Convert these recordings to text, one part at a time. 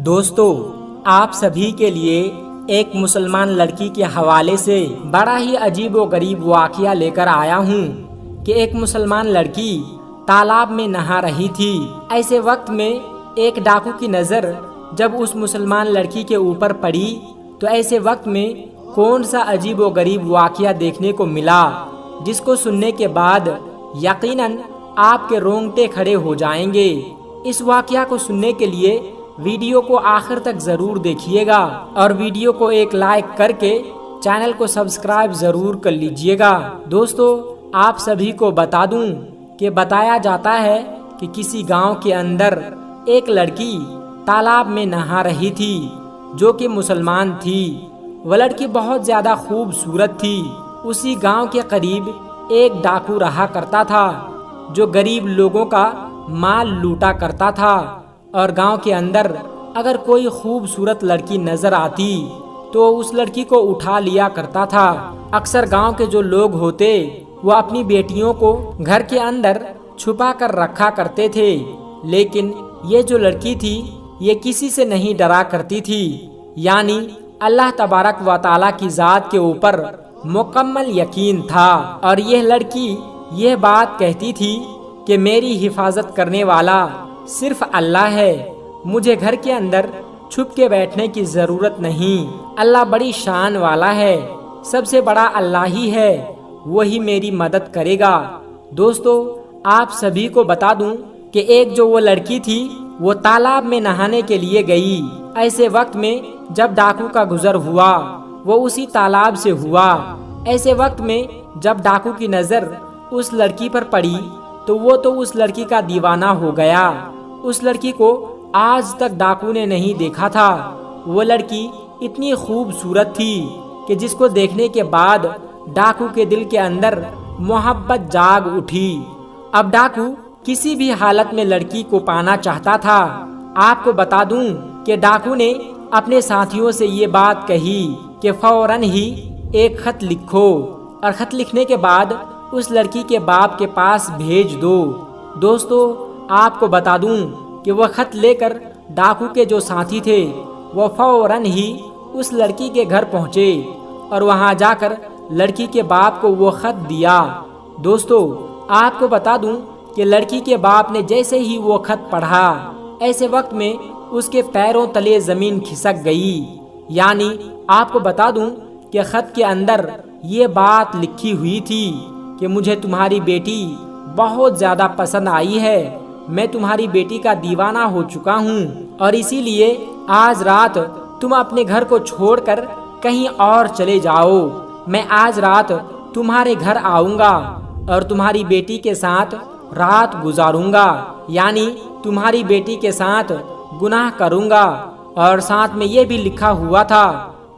دوستو، آپ سبھی کے لیے ایک مسلمان لڑکی کے حوالے سے بڑا ہی عجیب و غریب واقعہ لے کر آیا ہوں کہ ایک مسلمان لڑکی تالاب میں نہا رہی تھی۔ ایسے وقت میں ایک ڈاکو کی نظر جب اس مسلمان لڑکی کے اوپر پڑی تو ایسے وقت میں کون سا عجیب و غریب واقعہ دیکھنے کو ملا جس کو سننے کے بعد یقیناً آپ کے رونگٹے کھڑے ہو جائیں گے۔ اس واقعہ کو سننے کے لیے ویڈیو کو آخر تک ضرور دیکھیے گا اور ویڈیو کو ایک لائک کر کے چینل کو سبسکرائب ضرور کر لیجئے گا۔ دوستو، آپ سبھی کو بتا دوں کہ بتایا جاتا ہے کہ کسی گاؤں کے اندر ایک لڑکی تالاب میں نہا رہی تھی جو کہ مسلمان تھی۔ وہ لڑکی بہت زیادہ خوبصورت تھی۔ اسی گاؤں کے قریب ایک ڈاکو رہا کرتا تھا جو غریب لوگوں کا مال لوٹا کرتا تھا، اور گاؤں کے اندر اگر کوئی خوبصورت لڑکی نظر آتی تو اس لڑکی کو اٹھا لیا کرتا تھا۔ اکثر گاؤں کے جو لوگ ہوتے وہ اپنی بیٹیوں کو گھر کے اندر چھپا کر رکھا کرتے تھے، لیکن یہ جو لڑکی تھی یہ کسی سے نہیں ڈرا کرتی تھی، یعنی اللہ تبارک و تعالیٰ کی ذات کے اوپر مکمل یقین تھا، اور یہ لڑکی یہ بات کہتی تھی کہ میری حفاظت کرنے والا صرف اللہ ہے، مجھے گھر کے اندر چھپ کے بیٹھنے کی ضرورت نہیں، اللہ بڑی شان والا ہے، سب سے بڑا اللہ ہی ہے، وہی میری مدد کرے گا۔ دوستو، آپ سبھی کو بتا دوں کہ ایک جو وہ لڑکی تھی وہ تالاب میں نہانے کے لیے گئی۔ ایسے وقت میں جب ڈاکو کا گزر ہوا وہ اسی تالاب سے ہوا۔ ایسے وقت میں جب ڈاکو کی نظر اس لڑکی پر پڑی تو وہ تو اس لڑکی کا دیوانہ ہو گیا۔ اس لڑکی کو آج تک ڈاکو نے نہیں دیکھا تھا۔ وہ لڑکی اتنی خوبصورت تھی کہ جس کو دیکھنے کے بعد ڈاکو کے دل کے اندر محبت جاگ اٹھی۔ اب ڈاکو کسی بھی حالت میں لڑکی کو پانا چاہتا تھا۔ آپ کو بتا دوں کہ ڈاکو نے اپنے ساتھیوں سے یہ بات کہی کہ فوراً ہی ایک خط لکھو اور خط لکھنے کے بعد اس لڑکی کے باپ کے پاس بھیج دو۔ دوستو، آپ کو بتا دوں کہ وہ خط لے کر ڈاکو کے جو ساتھی تھے وہ فوراً ہی اس لڑکی کے گھر پہنچے اور وہاں جا کر لڑکی کے باپ کو وہ خط دیا۔ دوستو، آپ کو بتا دوں کہ لڑکی کے باپ نے جیسے ہی وہ خط پڑھا ایسے وقت میں اس کے پیروں تلے زمین کھسک گئی۔ یعنی آپ کو بتا دوں کہ خط کے اندر یہ بات لکھی ہوئی تھی کہ مجھے تمہاری بیٹی بہت زیادہ پسند آئی ہے، میں تمہاری بیٹی کا دیوانہ ہو چکا ہوں، اور اسی لیے آج رات تم اپنے گھر کو چھوڑ کر کہیں اور چلے جاؤ۔ میں آج رات تمہارے گھر آؤں گا اور تمہاری بیٹی کے ساتھ رات گزاروں گا، یعنی تمہاری بیٹی کے ساتھ گناہ کروں گا، اور ساتھ میں یہ بھی لکھا ہوا تھا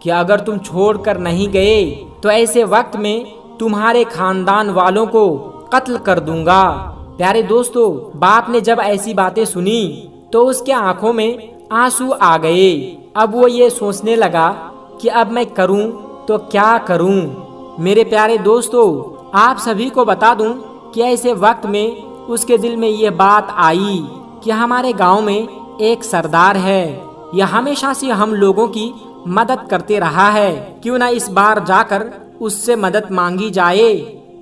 کہ اگر تم چھوڑ کر نہیں گئے تو ایسے وقت میں تمہارے خاندان والوں کو قتل کر دوں گا۔ پیارے دوستو، باپ نے جب ایسی باتیں سنی تو اس کے آنکھوں میں آنسو آ گئے۔ اب وہ یہ سوچنے لگا کہ اب میں کروں تو کیا کروں۔ میرے پیارے دوستو، آپ سبھی کو بتا دوں کہ ایسے وقت میں اس کے دل میں یہ بات آئی کہ ہمارے گاؤں میں ایک سردار ہے، یہ ہمیشہ سے ہم لوگوں کی مدد کرتے رہا ہے، کیوں نہ اس بار جا کر اس سے مدد مانگی جائے۔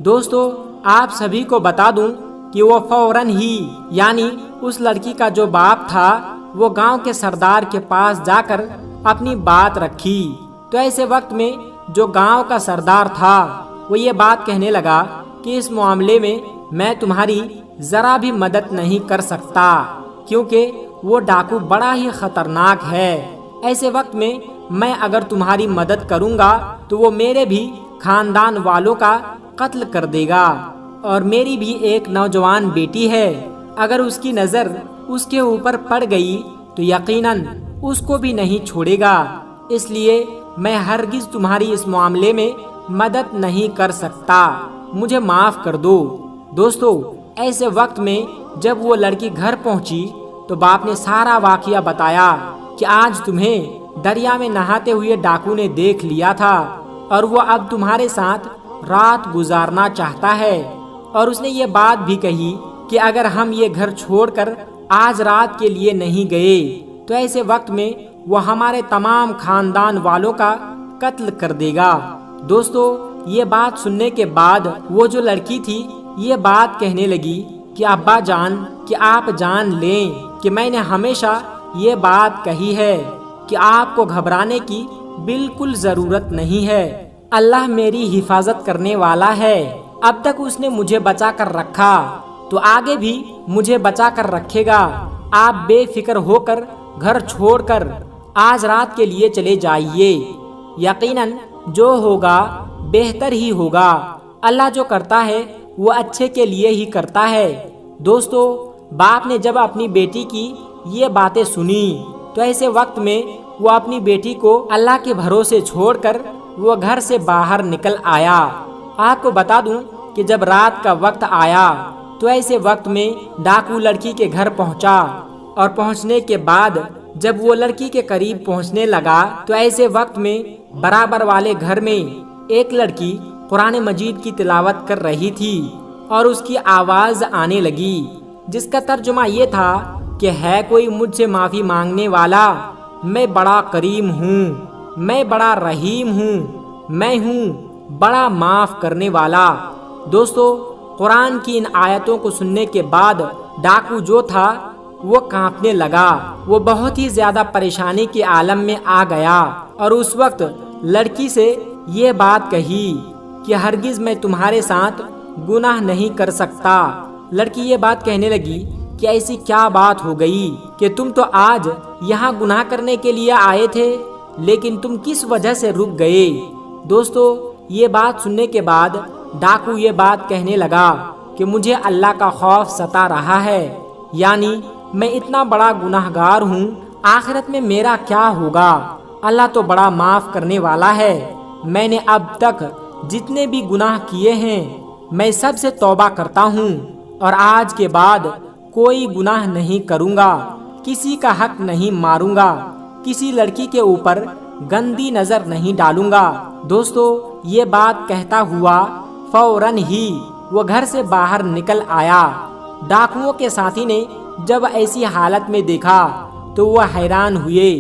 دوستو، آپ سبھی کو بتا دوں کہ وہ فوراً ہی یعنی اس لڑکی کا جو باپ تھا وہ گاؤں کے سردار کے پاس جا کر اپنی بات رکھی۔ تو ایسے وقت میں جو گاؤں کا سردار تھا وہ یہ بات کہنے لگا کہ اس معاملے میں میں تمہاری ذرا بھی مدد نہیں کر سکتا، کیونکہ وہ ڈاکو بڑا ہی خطرناک ہے۔ ایسے وقت میں اگر تمہاری مدد کروں گا تو وہ میرے بھی خاندان والوں کا قتل کر دے گا، اور میری بھی ایک نوجوان بیٹی ہے، اگر اس کی نظر اس کے اوپر پڑ گئی تو یقیناً اس کو بھی نہیں چھوڑے گا، اس لیے میں ہرگز تمہاری اس معاملے میں مدد نہیں کر سکتا، مجھے معاف کر دو۔ دوستو، ایسے وقت میں جب وہ لڑکی گھر پہنچی تو باپ نے سارا واقعہ بتایا کہ آج تمہیں دریا میں نہاتے ہوئے ڈاکو نے دیکھ لیا تھا اور وہ اب تمہارے ساتھ رات گزارنا چاہتا ہے، اور اس نے یہ بات بھی کہی کہ اگر ہم یہ گھر چھوڑ کر آج رات کے لیے نہیں گئے تو ایسے وقت میں وہ ہمارے تمام خاندان والوں کا قتل کر دے گا۔ دوستو، یہ بات سننے کے بعد وہ جو لڑکی تھی یہ بات کہنے لگی کہ ابا جان، کہ آپ جان لیں کہ میں نے ہمیشہ یہ بات کہی ہے کہ آپ کو گھبرانے کی بالکل ضرورت نہیں ہے۔ اللہ میری حفاظت کرنے والا ہے۔ اب تک اس نے مجھے بچا کر رکھا تو آگے بھی مجھے بچا کر رکھے گا۔ آپ بے فکر ہو کر گھر چھوڑ کر آج رات کے لیے چلے جائیے۔ یقیناً جو ہوگا بہتر ہی ہوگا۔ اللہ جو کرتا ہے وہ اچھے کے لیے ہی کرتا ہے۔ دوستو، باپ نے جب اپنی بیٹی کی یہ باتیں سنی تو ایسے وقت میں وہ اپنی بیٹی کو اللہ کے بھروسے چھوڑ کر وہ گھر سے باہر نکل آیا۔ آپ کو بتا دوں کہ جب رات کا وقت آیا تو ایسے وقت میں ڈاکو لڑکی کے گھر پہنچا، اور پہنچنے کے بعد جب وہ لڑکی کے قریب پہنچنے لگا تو ایسے وقت میں برابر والے گھر میں ایک لڑکی قرآن مجید کی تلاوت کر رہی تھی اور اس کی آواز آنے لگی، جس کا ترجمہ یہ تھا کہ ہے کوئی مجھ سے معافی مانگنے والا؟ میں بڑا کریم ہوں، میں بڑا رحیم ہوں، میں ہوں بڑا معاف کرنے والا۔ دوستو، قرآن کی ان آیتوں کو سننے کے بعد ڈاکو جو تھا وہ کانپنے لگا۔ وہ بہت ہی زیادہ پریشانی کے عالم میں آ گیا اور اس وقت لڑکی سے یہ بات کہی کہ ہرگز میں تمہارے ساتھ گناہ نہیں کر سکتا۔ لڑکی یہ بات کہنے لگی کہ ایسی کیا بات ہو گئی کہ تم تو آج یہاں گناہ کرنے کے لیے آئے تھے، لیکن تم کس وجہ سے رک گئے؟ دوستو، یہ بات سننے کے بعد ڈاکو یہ بات کہنے لگا کہ مجھے اللہ کا خوف ستا رہا ہے، یعنی میں اتنا بڑا گناہ گار ہوں، آخرت میں میرا کیا ہوگا؟ اللہ تو بڑا معاف کرنے والا ہے۔ میں نے اب تک جتنے بھی گناہ کیے ہیں میں سب سے توبہ کرتا ہوں، اور آج کے بعد کوئی گناہ نہیں کروں گا، کسی کا حق نہیں ماروں گا، کسی لڑکی کے اوپر گندی نظر نہیں ڈالوں گا۔ دوستو، یہ بات کہتا ہوا فوراً ہی وہ گھر سے باہر نکل آیا۔ ڈاکوؤں کے ساتھی نے جب ایسی حالت میں دیکھا تو وہ حیران ہوئے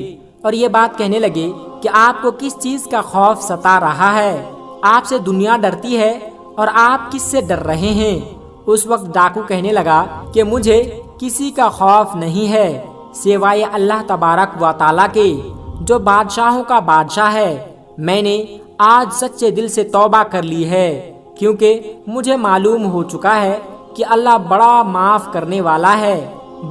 اور یہ بات کہنے لگے کہ آپ کو کس چیز کا خوف ستا رہا ہے؟ آپ سے دنیا ڈرتی ہے اور آپ کس سے ڈر رہے ہیں؟ اس وقت ڈاکو کہنے لگا کہ مجھے کسی کا خوف نہیں ہے سوائے اللہ تبارک و تعالیٰ کے، جو بادشاہوں کا بادشاہ ہے۔ میں نے آج سچے دل سے توبہ کر لی ہے، کیونکہ مجھے معلوم ہو چکا ہے کہ اللہ بڑا معاف کرنے والا ہے،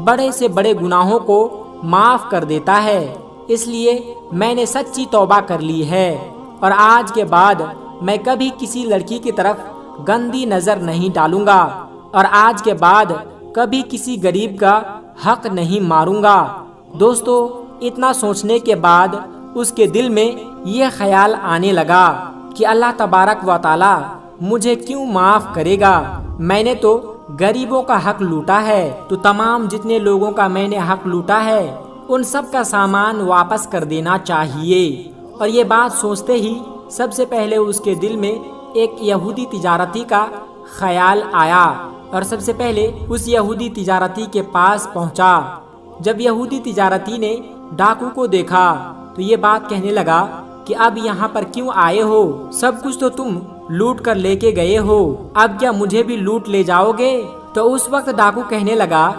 بڑے سے بڑے گناہوں کو معاف کر دیتا ہے۔ اس لیے میں نے سچی توبہ کر لی ہے، اور آج کے بعد میں کبھی کسی لڑکی کی طرف گندی نظر نہیں ڈالوں گا، اور آج کے بعد کبھی کسی غریب کا حق نہیں ماروں گا۔ دوستو، اتنا سوچنے کے بعد اس کے دل میں یہ خیال آنے لگا کہ اللہ تبارک و تعالی مجھے کیوں معاف کرے گا؟ میں نے تو غریبوں کا حق لوٹا ہے، تو تمام جتنے لوگوں کا میں نے حق لوٹا ہے ان سب کا سامان واپس کر دینا چاہیے۔ اور یہ بات سوچتے ہی سب سے پہلے اس کے دل میں ایک یہودی تجارتی کا خیال آیا، اور سب سے پہلے اس یہودی تجارتی کے پاس پہنچا۔ جب یہودی تجارتی نے ڈاکو کو دیکھا تو یہ بات کہنے لگا کہ اب یہاں پر کیوں آئے ہو؟ سب کچھ تو تم لوٹ کر لے کے گئے ہو، اب کیا مجھے بھی لوٹ لے جاؤ گے؟ تو اس وقت ڈاکو کہنے لگا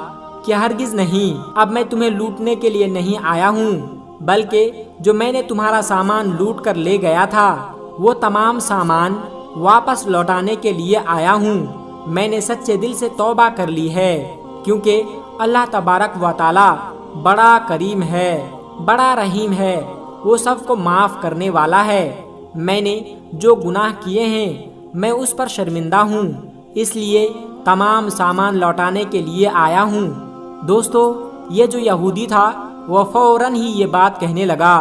کہ ہرگز نہیں، اب میں تمہیں لوٹنے کے لیے نہیں آیا ہوں، بلکہ جو میں نے تمہارا سامان لوٹ کر لے گیا تھا وہ تمام سامان واپس لوٹانے کے لیے آیا ہوں۔ میں نے سچے دل سے توبہ کر لی ہے، کیونکہ اللہ تبارک و تعالی بڑا کریم ہے، بڑا رحیم ہے، وہ سب کو معاف کرنے والا ہے۔ میں نے جو گناہ کیے ہیں میں اس پر شرمندہ ہوں، اس لیے تمام سامان لوٹانے کے لیے آیا ہوں۔ دوستو، یہ جو یہودی تھا وہ فوراً ہی یہ بات کہنے لگا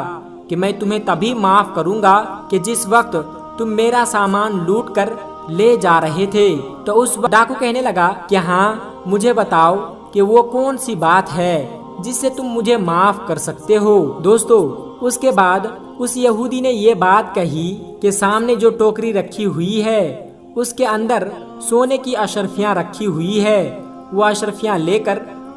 کہ میں تمہیں تبھی معاف کروں گا کہ جس وقت تم میرا سامان لوٹ کر لے جا رہے تھے۔ تو اس وقت ڈاکو کہنے لگا کہ ہاں، مجھے بتاؤ کہ وہ کون سی بات ہے جس سے تم مجھے معاف کر سکتے ہو۔ دوستو، اس کے بعد اس یہودی نے یہ بات کہی کہ سامنے جو ٹوکری رکھی ہوئی ہے اس کے اندر سونے کی اشرفیاں رکھی ہوئی ہے، وہ اشرفیاں لے کر